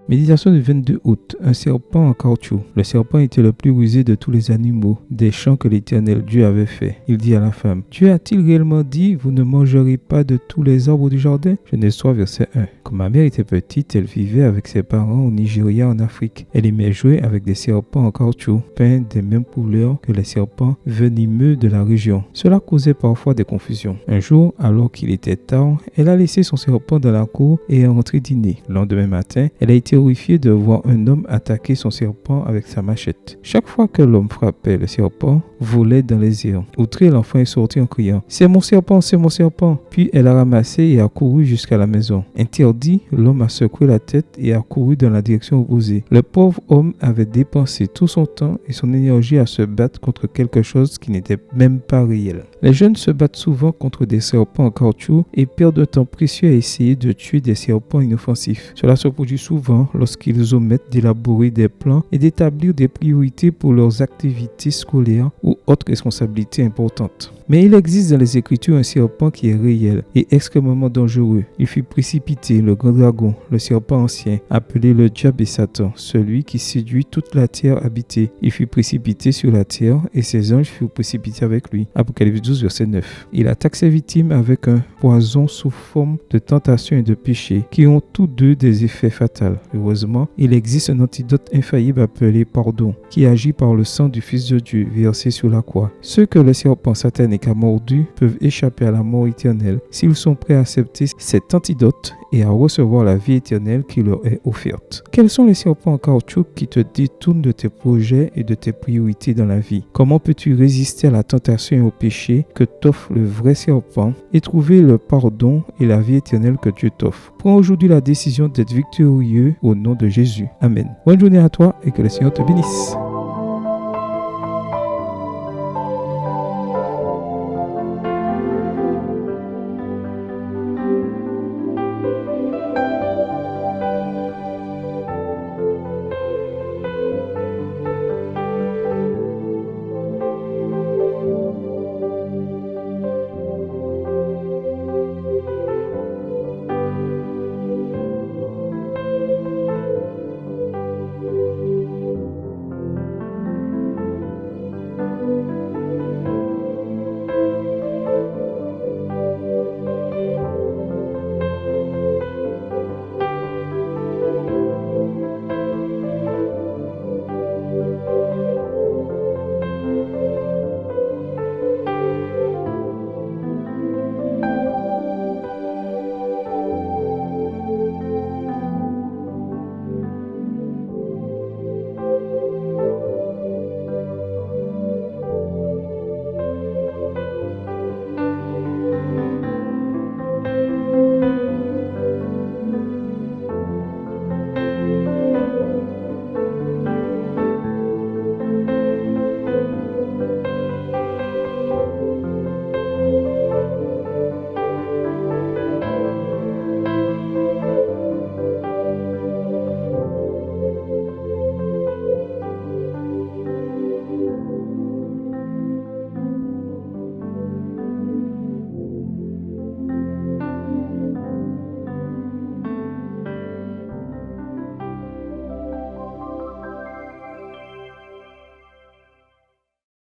Méditation du 22 août. Un serpent en caoutchouc. Le serpent était le plus rusé de tous les animaux des champs que l'Éternel Dieu avait fait. Il dit à la femme, Dieu a-t-il réellement dit, vous ne mangerez pas de tous les arbres du jardin? Genèse 3, verset 1. Quand ma mère était petite, elle vivait avec ses parents au Nigeria en Afrique. Elle aimait jouer avec des serpents en caoutchouc, peints des mêmes couleurs que les serpents venimeux de la région. Cela causait parfois des confusions. Un jour, alors qu'il était tard, elle a laissé son serpent dans la cour et est rentrée dîner. Le lendemain matin, elle a été horrifiée de voir un homme attaquer son serpent avec sa machette. Chaque fois que l'homme frappait, le serpent volait dans les airs. Outré, l'enfant est sorti en criant « C'est mon serpent, c'est mon serpent !» Puis elle a ramassé et a couru jusqu'à la maison. Interdit, l'homme a secoué la tête et a couru dans la direction opposée. Le pauvre homme avait dépensé tout son temps et son énergie à se battre contre quelque chose qui n'était même pas réel. Les jeunes se battent souvent contre des serpents en caoutchouc et perdent un temps précieux à essayer de tuer des serpents inoffensifs. Cela se produit souvent lorsqu'ils omettent d'élaborer des plans et d'établir des priorités pour leurs activités scolaires ou autres responsabilités importantes. Mais il existe dans les Écritures un serpent qui est réel et extrêmement dangereux. Il fut précipité, le grand dragon, le serpent ancien, appelé le diable et Satan, celui qui séduit toute la terre habitée. Il fut précipité sur la terre et ses anges furent précipités avec lui. Apocalypse 12, verset 9. Il attaque ses victimes avec un poison sous forme de tentation et de péché qui ont tous deux des effets fatals. Heureusement, il existe un antidote infaillible appelé pardon qui agit par le sang du Fils de Dieu versé sur la croix. Ceux que le serpent satanique a mordu peuvent échapper à la mort éternelle s'ils sont prêts à accepter cet antidote et à recevoir la vie éternelle qui leur est offerte. Quels sont les serpents en caoutchouc qui te détournent de tes projets et de tes priorités dans la vie? Comment peux-tu résister à la tentation et au péché que t'offre le vrai serpent et trouver le pardon et la vie éternelle que Dieu t'offre? Prends aujourd'hui la décision d'être victorieux au nom de Jésus. Amen. Bonne journée à toi et que le Seigneur te bénisse.